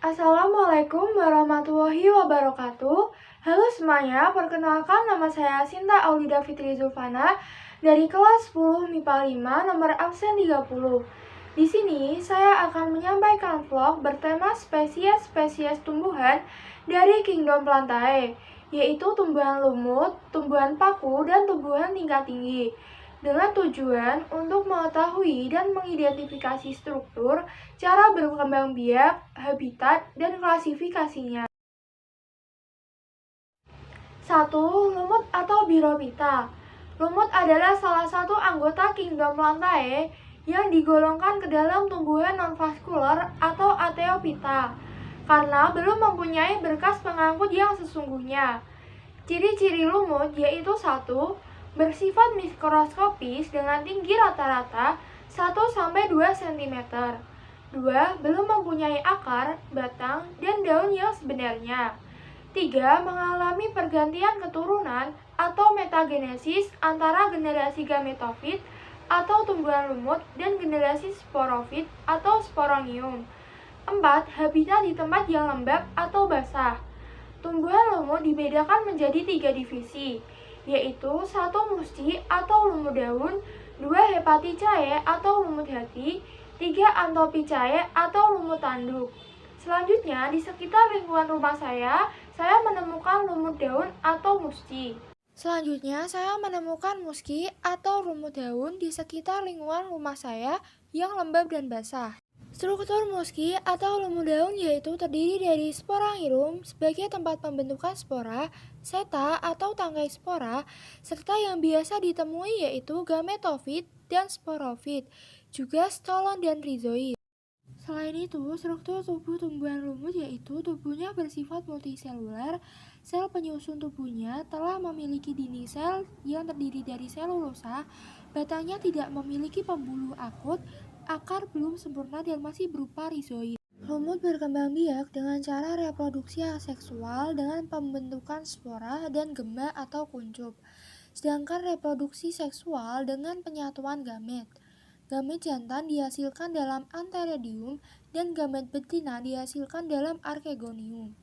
Assalamualaikum warahmatullahi wabarakatuh. Halo semuanya, perkenalkan nama saya Sinta Aulida Fitri Zulfana dari kelas 10 MIPA 5 nomor absen 30. Di sini saya akan menyampaikan vlog bertema spesies-spesies tumbuhan dari Kingdom Plantae, yaitu tumbuhan lumut, tumbuhan paku, dan tumbuhan tingkat tinggi, dengan tujuan untuk mengetahui dan mengidentifikasi struktur, cara berkembang biak, habitat, dan klasifikasinya. 1. Lumut atau Birophyta. Lumut adalah salah satu anggota Kingdom Plantae yang digolongkan ke dalam tumbuhan non-vaskular atau Ateophyta karena belum mempunyai berkas pengangkut yang sesungguhnya. Ciri-ciri lumut yaitu 1. Bersifat mikroskopis dengan tinggi rata-rata 1-2 cm. 2. Belum mempunyai akar, batang, dan daun yang sebenarnya. 3. Mengalami pergantian keturunan atau metagenesis antara generasi gametofit atau tumbuhan lumut dan generasi sporofit atau sporonium. 4. Habitat di tempat yang lembab atau basah. Tumbuhan lumut dibedakan menjadi 3 divisi, yaitu 1. Musci atau lumut daun, 2. Hepaticae atau lumut hati, 3. Anthopicae atau lumut tanduk. Selanjutnya, di sekitar lingkungan rumah saya menemukan lumut daun atau musci. Selanjutnya, saya menemukan musci atau lumut daun di sekitar lingkungan rumah saya yang lembab dan basah. Struktur musci atau lumut daun yaitu terdiri dari sporangium sebagai tempat pembentukan spora, seta atau tangkai spora, serta yang biasa ditemui yaitu gametofit dan sporofit, juga stolon dan rhizoid. Selain itu, struktur tubuh tumbuhan lumut yaitu tubuhnya bersifat multiseluler. Sel penyusun tubuhnya telah memiliki dinding sel yang terdiri dari selulosa, batangnya tidak memiliki pembuluh akut, akar belum sempurna dan masih berupa rhizoid. Lumut berkembang biak dengan cara reproduksi aseksual dengan pembentukan spora dan gema atau kuncup, sedangkan reproduksi seksual dengan penyatuan gamet. Gamet jantan dihasilkan dalam antheridium dan gamet betina dihasilkan dalam archegonium.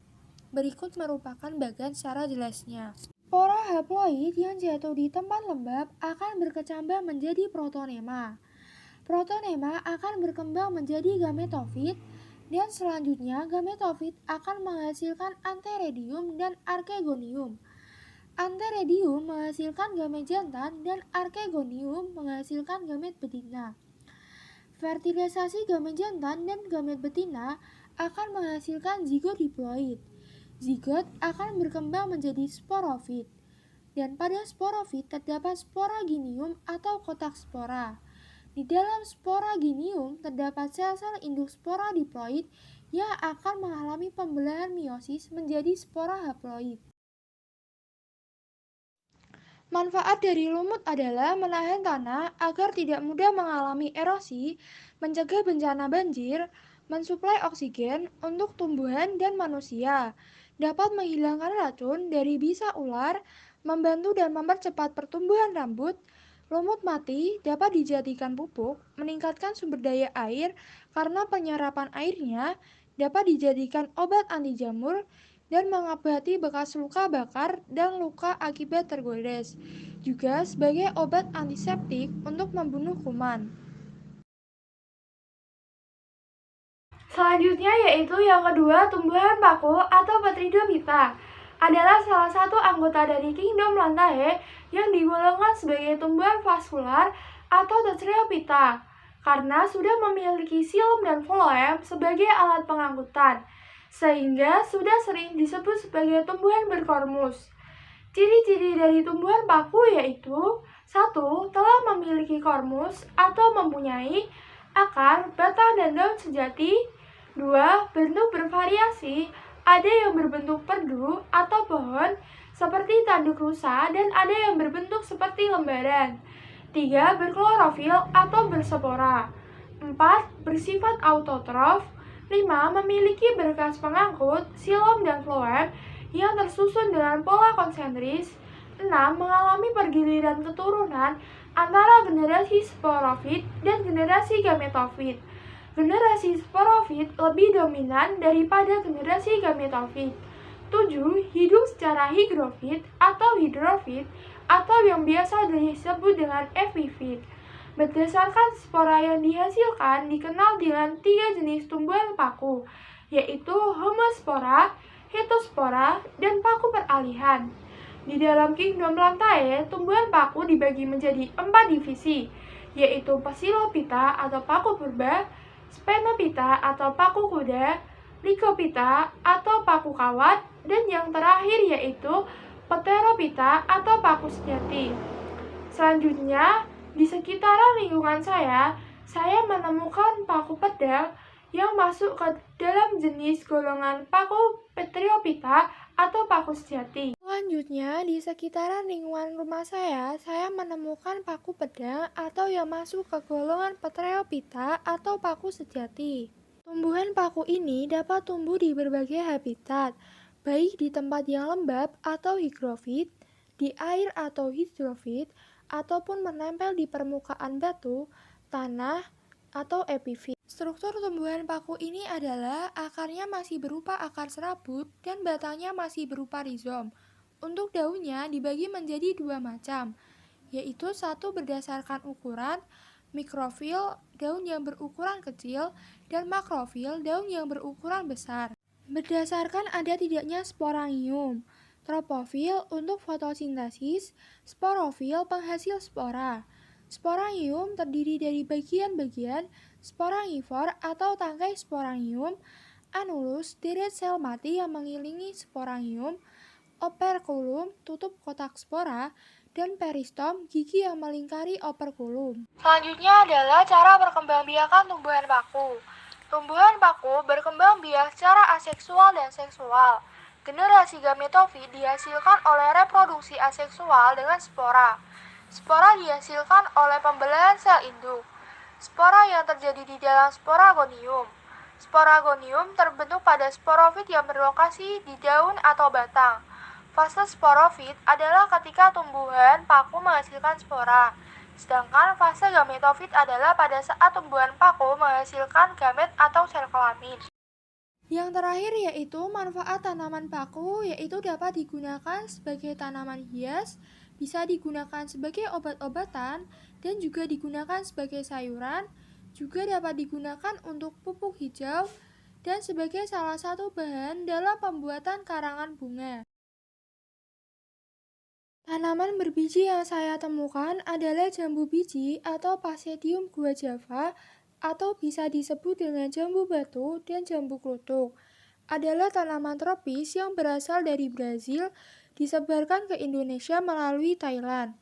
Berikut merupakan bagian secara jelasnya. Spora haploid yang jatuh di tempat lembab akan berkecambah menjadi protonema. Protonema akan berkembang menjadi gametofit dan selanjutnya gametofit akan menghasilkan antheridium dan archegonium. Antheridium menghasilkan gamet jantan dan archegonium menghasilkan gamet betina. Fertilisasi gamet jantan dan gamet betina akan menghasilkan zigot diploid. Zigot akan berkembang menjadi sporofit. Dan pada sporofit terdapat sporaginium atau kotak spora. Di dalam sporaginium terdapat sel-sel induk spora diploid yang akan mengalami pembelahan meiosis menjadi spora haploid. Manfaat dari lumut adalah menahan tanah agar tidak mudah mengalami erosi, mencegah bencana banjir, mensuplai oksigen untuk tumbuhan dan manusia, dapat menghilangkan racun dari bisa ular, membantu dan mempercepat pertumbuhan rambut. Lumut mati dapat dijadikan pupuk, meningkatkan sumber daya air karena penyerapan airnya, dapat dijadikan obat anti jamur, dan mengobati bekas luka bakar dan luka akibat tergores, juga sebagai obat antiseptik untuk membunuh kuman. Selanjutnya yaitu yang kedua, tumbuhan paku atau Petridophyta adalah salah satu anggota dari Kingdom Plantae yang digolongkan sebagai tumbuhan vaskular atau Tetraphyta karena sudah memiliki xilem dan phloem sebagai alat pengangkutan, sehingga sudah sering disebut sebagai tumbuhan berkormus. Ciri-ciri dari tumbuhan paku yaitu 1. Telah memiliki kormus atau mempunyai akar, batang, dan daun sejati. 2. Bentuk bervariasi, ada yang berbentuk perdu atau pohon seperti tanduk rusa dan ada yang berbentuk seperti lembaran. 3. Berklorofil atau berspora. 4. Bersifat autotrof. 5. Memiliki berkas pengangkut, xilem dan phloem yang tersusun dengan pola konsentris. 6. Mengalami pergiliran keturunan antara generasi sporofit dan generasi gametofit. Generasi sporofit lebih dominan daripada generasi gametofit. 7. Hidup secara higrofit atau hidrofit atau yang biasa disebut dengan epifit. Berdasarkan spora yang dihasilkan dikenal dengan 3 jenis tumbuhan paku, yaitu homospora, heterospora, dan paku peralihan. Di dalam kingdom Plantae, tumbuhan paku dibagi menjadi 4 divisi, yaitu Psilophyta atau paku purba, Sphenophyta atau paku kuda, Lycophyta atau paku kawat, dan yang terakhir yaitu Pterophyta atau paku sejati. Selanjutnya, di sekitaran lingkungan saya menemukan paku pedang yang masuk ke dalam jenis golongan paku Pterophyta atau paku sejati. Selanjutnya, di sekitaran lingkungan rumah saya menemukan paku pedang atau yang masuk ke golongan Pterophyta atau paku sejati. Tumbuhan paku ini dapat tumbuh di berbagai habitat, baik di tempat yang lembab atau higrofit, di air atau hidrofit, ataupun menempel di permukaan batu, tanah, atau epifit. Struktur tumbuhan paku ini adalah akarnya masih berupa akar serabut dan batangnya masih berupa rizom. Untuk daunnya dibagi menjadi 2 macam, yaitu satu berdasarkan ukuran, mikrofil, daun yang berukuran kecil, dan makrofil, daun yang berukuran besar. Berdasarkan ada tidaknya sporangium, tropofil untuk fotosintesis, sporofil penghasil spora. Sporangium terdiri dari bagian-bagian sporangivor atau tangkai sporangium, anulus, deret sel mati yang mengelilingi sporangium, operculum, tutup kotak spora, dan peristom, gigi yang melingkari operculum. Selanjutnya adalah cara perkembangbiakan tumbuhan paku. Tumbuhan paku berkembang biak secara aseksual dan seksual. Generasi gametofit dihasilkan oleh reproduksi aseksual dengan spora. Spora dihasilkan oleh pembelahan sel induk. Spora yang terjadi di dalam sporagonium. Sporagonium terbentuk pada sporofit yang berlokasi di daun atau batang. Fase sporofit adalah ketika tumbuhan paku menghasilkan spora, sedangkan fase gametofit adalah pada saat tumbuhan paku menghasilkan gamet atau sel kelamin. Yang terakhir yaitu manfaat tanaman paku, yaitu dapat digunakan sebagai tanaman hias, bisa digunakan sebagai obat-obatan, dan juga digunakan sebagai sayuran, juga dapat digunakan untuk pupuk hijau, dan sebagai salah satu bahan dalam pembuatan karangan bunga. Tanaman berbiji yang saya temukan adalah jambu biji atau Phasedium guajava atau bisa disebut dengan jambu batu dan jambu kluthuk. Adalah tanaman tropis yang berasal dari Brazil, disebarkan ke Indonesia melalui Thailand.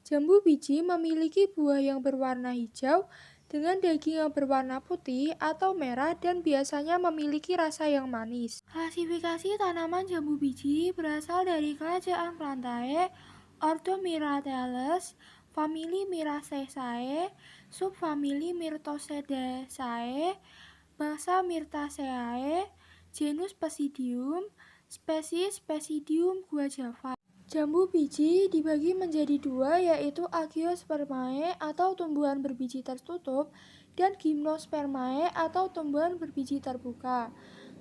Jambu biji memiliki buah yang berwarna hijau dengan daging yang berwarna putih atau merah dan biasanya memiliki rasa yang manis. Klasifikasi tanaman jambu biji berasal dari kerajaan Plantae, ordo Myrtales, famili Myrtaceae, subfamili Myrtosedaceae, bangsa Myrtaceae, genus Phasedium, spesies Phasedium guajava. Jambu biji dibagi menjadi 2, yaitu Agiospermae atau tumbuhan berbiji tertutup dan Gymnospermae atau tumbuhan berbiji terbuka.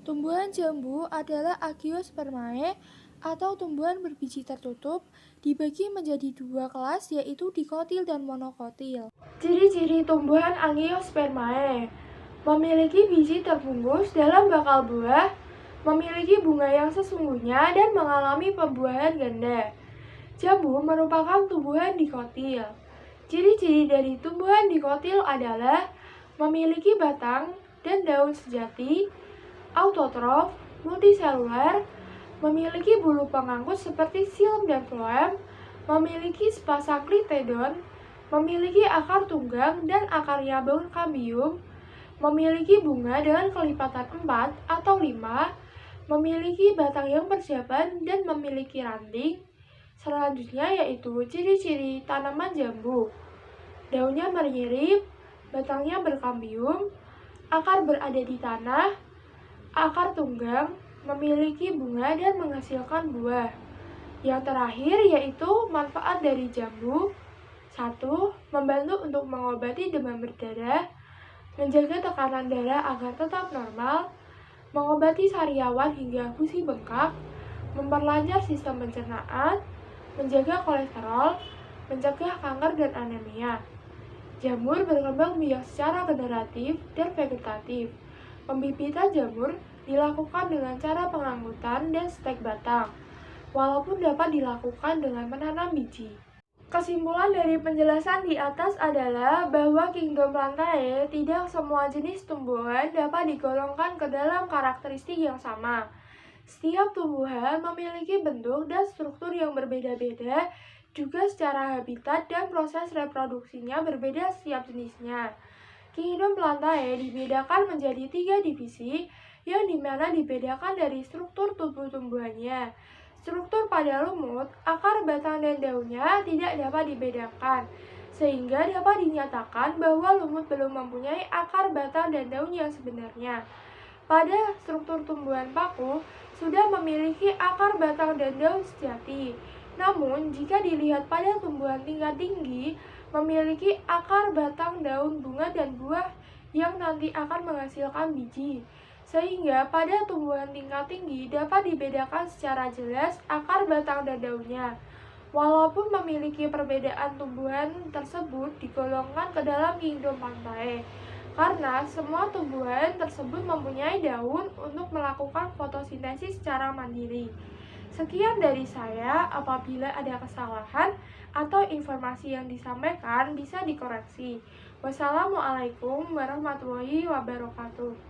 Tumbuhan jambu adalah Agiospermae atau tumbuhan berbiji tertutup, dibagi menjadi 2 kelas, yaitu dikotil dan monokotil. Ciri-ciri tumbuhan Angiospermae: memiliki biji terbungkus dalam bakal buah, memiliki bunga yang sesungguhnya, dan mengalami pembuahan ganda. Jambu merupakan tumbuhan dikotil. Ciri-ciri dari tumbuhan dikotil adalah memiliki batang dan daun sejati, autotrof, multiseluler, memiliki bulu pengangkut seperti xilem dan phloem, memiliki spasa klitedon, memiliki akar tunggang dan akarnya berkambium, memiliki bunga dengan kelipatan 4 atau 5, memiliki batang yang berjaban dan memiliki ranting. Selanjutnya yaitu ciri-ciri tanaman jambu. Daunnya menyirip, batangnya berkambium, akar berada di tanah, akar tunggang, memiliki bunga dan menghasilkan buah. Yang terakhir yaitu manfaat dari jambu. 1. Membantu untuk mengobati demam berdarah. menjaga tekanan darah agar tetap normal, mengobati sariawan hingga gusi bengkak, memperlancar sistem pencernaan, menjaga kolesterol, mencegah kanker dan anemia. Jamur berkembang biak secara generatif dan vegetatif. Pembibitan jamur dilakukan dengan cara pengangkutan dan stek batang, walaupun dapat dilakukan dengan menanam biji. Kesimpulan dari penjelasan di atas adalah bahwa Kingdom Plantae tidak semua jenis tumbuhan dapat digolongkan ke dalam karakteristik yang sama. Setiap tumbuhan memiliki bentuk dan struktur yang berbeda-beda, juga secara habitat dan proses reproduksinya berbeda setiap jenisnya. Kingdom Plantae dibedakan menjadi 3 divisi, yang dimana dibedakan dari struktur tubuh tumbuhannya. Struktur pada lumut, akar, batang, dan daunnya tidak dapat dibedakan, sehingga dapat dinyatakan bahwa lumut belum mempunyai akar, batang, dan daun yang sebenarnya. Pada struktur tumbuhan paku, sudah memiliki akar, batang, dan daun sejati. Namun, jika dilihat pada tumbuhan tingkat tinggi, memiliki akar, batang, daun, bunga, dan buah yang nanti akan menghasilkan biji. Sehingga pada tumbuhan tingkat tinggi dapat dibedakan secara jelas akar, batang, dan daunnya. Walaupun memiliki perbedaan, tumbuhan tersebut digolongkan ke dalam Kingdom Plantae, karena semua tumbuhan tersebut mempunyai daun untuk melakukan fotosintesis secara mandiri. Sekian dari saya, apabila ada kesalahan atau informasi yang disampaikan bisa dikoreksi. Wassalamualaikum warahmatullahi wabarakatuh.